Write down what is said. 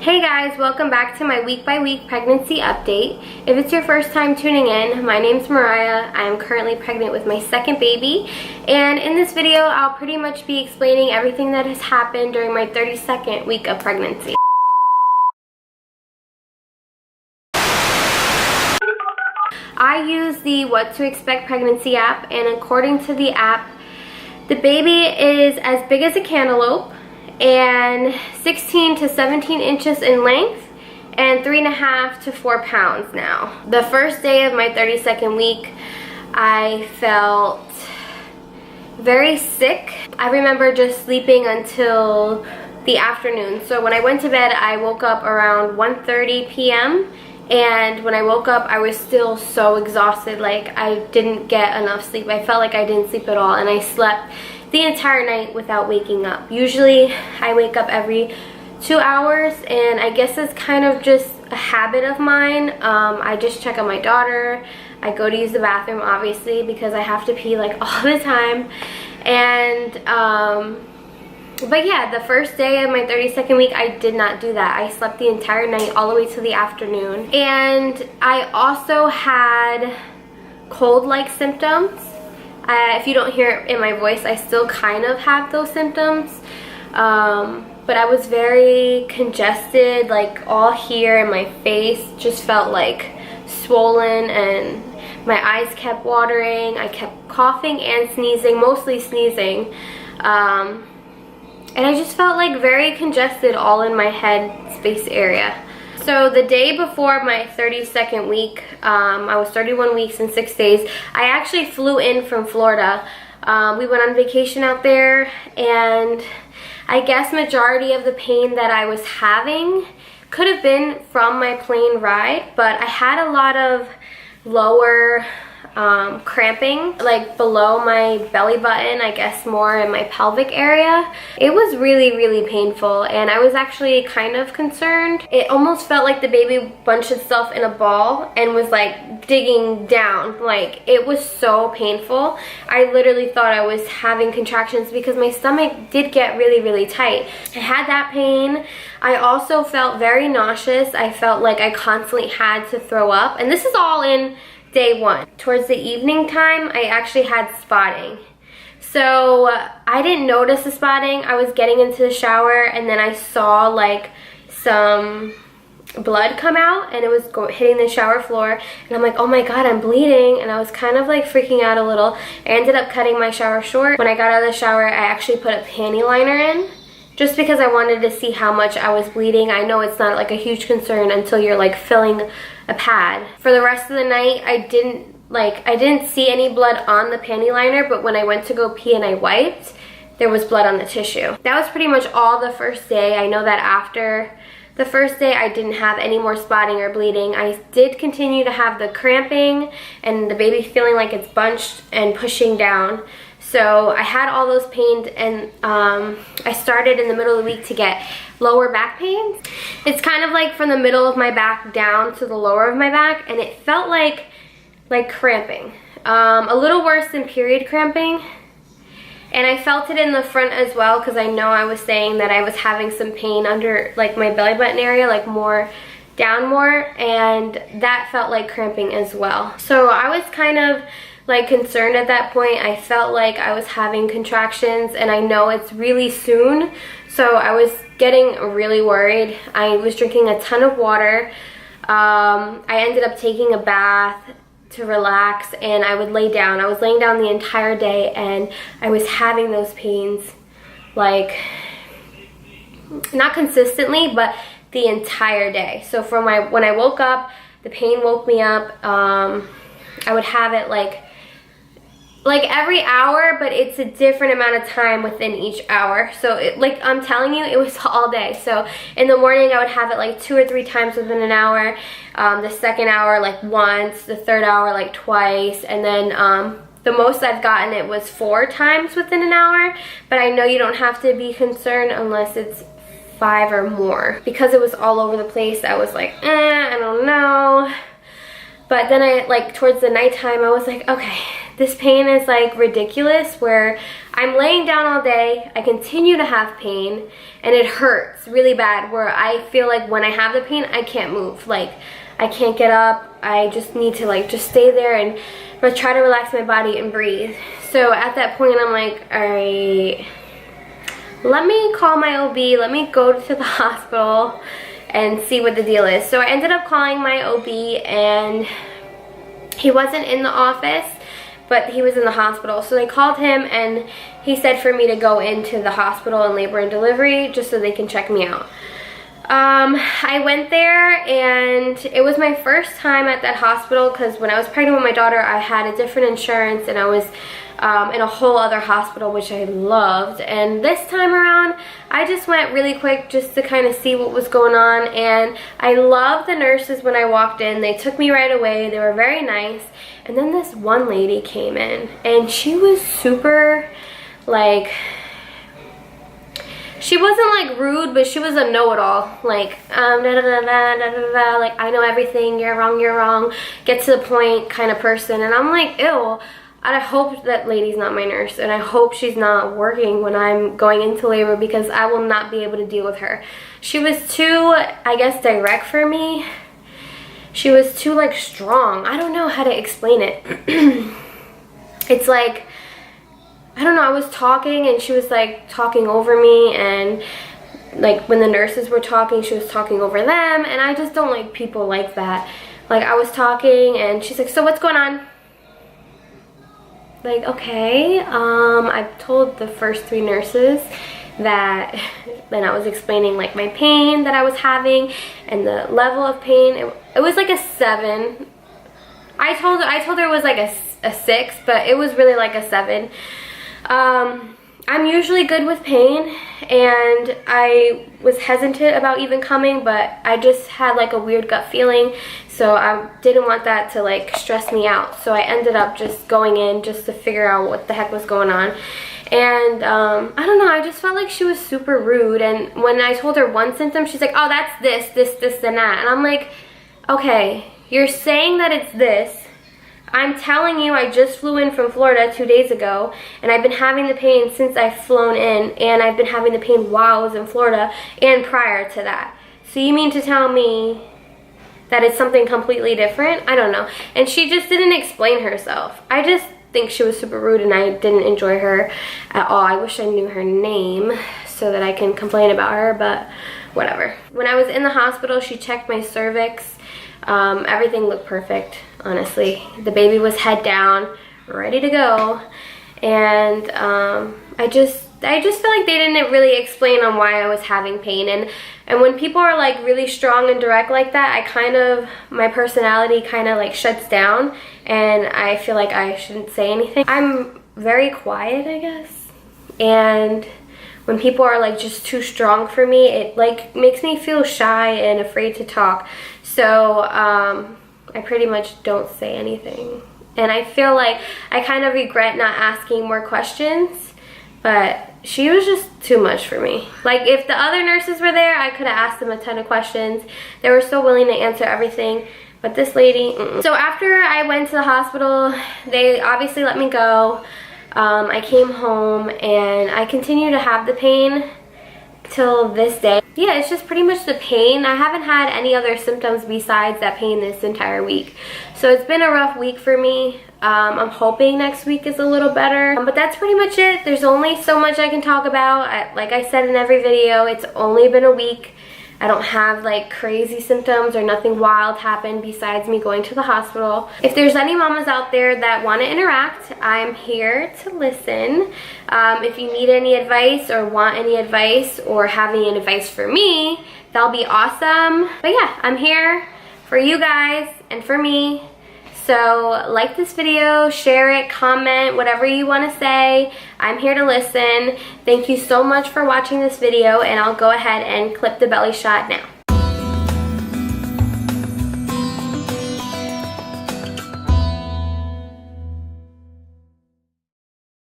Hey guys, welcome back to my week by week pregnancy update. If it's your first time tuning in, my name's Mariah. I am currently pregnant with my second baby, and in this video I'll pretty much be explaining everything that has happened during my 32nd week of pregnancy. I use the What to Expect Pregnancy app, and according to the app, the baby is as big as a cantaloupe and 16 to 17 inches in length and 3.5 to 4 pounds now. The first day of my 32nd week, I felt very sick. I remember just sleeping until the afternoon. So when I went to bed, I woke up around 1:30 p.m. and when I woke up, I was still so exhausted. Like, I didn't get enough sleep. I felt like I didn't sleep at all, and I slept the entire night without waking up. Usually I wake up every 2 hours, and I guess it's kind of just a habit of mine. I just check on my daughter. I go to use the bathroom, obviously, because I have to pee like all the time. And but yeah, the first day of my 32nd week, I did not do that. I slept the entire night all the way to the afternoon. And I also had cold-like symptoms. If you don't hear it in my voice, I still kind of have those symptoms. But I was very congested, like all here in my face just felt like swollen, and my eyes kept watering. I kept coughing and sneezing, mostly sneezing. And I just felt like very congested all in my head space area. So the day before my 32nd week, I was 31 weeks and 6 days, I actually flew in from Florida. We went on vacation out there, and I guess majority of the pain that I was having could have been from my plane ride, but I had a lot of lower cramping, like below my belly button, I guess more in my pelvic area. It was really painful, and I was actually kind of concerned. It almost felt like the baby bunched itself in a ball and was like digging down. Like, it was so painful. I literally thought I was having contractions because my stomach did get really tight. I had that pain. I also felt very nauseous. I felt like I constantly had to throw up, and this is all in day one. Towards the evening time, I actually had spotting. So I didn't notice the spotting. I was getting into the shower, and then I saw like some blood come out, and it was hitting the shower floor, and I'm like, oh my god, I'm bleeding, and I was kind of like freaking out a little. I ended up cutting my shower short. When I got out of the shower, I actually put a panty liner in, just because I wanted to see how much I was bleeding. I know it's not like a huge concern until you're like filling a pad. For the rest of the night, I didn't see any blood on the panty liner, but when I went to go pee and I wiped, there was blood on the tissue. That was pretty much all the first day. I know that after the first day, I didn't have any more spotting or bleeding. I did continue to have the cramping and the baby feeling like it's bunched and pushing down. So I had all those pains, and I started in the middle of the week to get lower back pains. It's kind of like from the middle of my back down to the lower of my back, and it felt like cramping. A little worse than period cramping. And I felt it in the front as well, because I know I was saying that I was having some pain under like my belly button area, like more down more, and that felt like cramping as well. So I was kind of like concerned at that point. I felt like I was having contractions, and I know it's really soon, so I was getting really worried. I was drinking a ton of water. I ended up taking a bath to relax, and I would lay down. I was laying down the entire day, and I was having those pains, like, not consistently, but the entire day. So from when I woke up, the pain woke me up. I would have it like every hour, but it's a different amount of time within each hour. So like I'm telling you, it was all day. So in the morning, I would have it like 2 or 3 times within an hour. The second hour like once, the third hour like twice, and then the most I've gotten it was 4 times within an hour. But I know you don't have to be concerned unless it's 5 or more. Because it was all over the place, I was like, I don't know. But then towards the nighttime, I was like, okay, this pain is like ridiculous, where I'm laying down all day, I continue to have pain, and it hurts really bad where I feel like when I have the pain, I can't move. Like, I can't get up. I just need to like just stay there and try to relax my body and breathe. So at that point, I'm like, all right, let me call my OB, let me go to the hospital and see what the deal is. So I ended up calling my OB, and he wasn't in the office, but he was in the hospital. So they called him, and he said for me to go into the hospital in labor and delivery just so they can check me out. I went there, and it was my first time at that hospital because when I was pregnant with my daughter, I had a different insurance, and I was in a whole other hospital, which I loved. And this time around, I just went really quick just to kind of see what was going on. And I loved the nurses when I walked in. They took me right away. They were very nice. And then this one lady came in, and she was super, like, she wasn't like rude, but she was a know-it-all. Like, like, I know everything, you're wrong, get to the point kind of person. And I'm like, ew. I hope that lady's not my nurse, and I hope she's not working when I'm going into labor, because I will not be able to deal with her. She was too, I guess, direct for me. She was too, like, strong. I don't know how to explain it. It's like, I don't know, I was talking, and she was, like, talking over me, and, like, when the nurses were talking, she was talking over them, and I just don't like people like that. Like, I was talking, and she's like, so what's going on? Like, okay, I told the first 3 nurses that, then I was explaining like my pain that I was having and the level of pain. It was like a 7. I told her it was like a 6, but it was really like a 7. I'm usually good with pain, and I was hesitant about even coming, but I just had like a weird gut feeling, so I didn't want that to like stress me out. So I ended up just going in just to figure out what the heck was going on. And I don't know, I just felt like she was super rude. And when I told her one symptom, she's like, oh, that's this, and that. And I'm like, okay, you're saying that it's this. I'm telling you, I just flew in from Florida 2 days ago, and I've been having the pain since I've flown in, and I've been having the pain while I was in Florida and prior to that. So you mean to tell me that it's something completely different? I don't know. And she just didn't explain herself. I just think she was super rude, and I didn't enjoy her at all. I wish I knew her name so that I can complain about her, but whatever. When I was in the hospital, she checked my cervix. Everything looked perfect, honestly. The baby was head down, ready to go. And I just feel like they didn't really explain on why I was having pain. And when people are like really strong and direct like that, my personality kind of like shuts down, and I feel like I shouldn't say anything. I'm very quiet, I guess. And when people are like just too strong for me, it like makes me feel shy and afraid to talk. So I pretty much don't say anything. And I feel like I kind of regret not asking more questions, but she was just too much for me. Like, if the other nurses were there, I could have asked them a ton of questions. They were so willing to answer everything, but this lady, So after I went to the hospital, they obviously let me go. I came home, and I continue to have the pain till this day. Yeah, it's just pretty much the pain. I haven't had any other symptoms besides that pain this entire week. So it's been a rough week for me. I'm hoping next week is a little better. But that's pretty much it. There's only so much I can talk about. Like I said in every video, it's only been a week. I don't have like crazy symptoms or nothing wild happened besides me going to the hospital. If there's any mamas out there that want to interact, I'm here to listen. If you need any advice or want any advice or have any advice for me, that'll be awesome. But yeah, I'm here for you guys and for me. So like this video, share it, comment, whatever you want to say. I'm here to listen. Thank you so much for watching this video, and I'll go ahead and clip the belly shot now.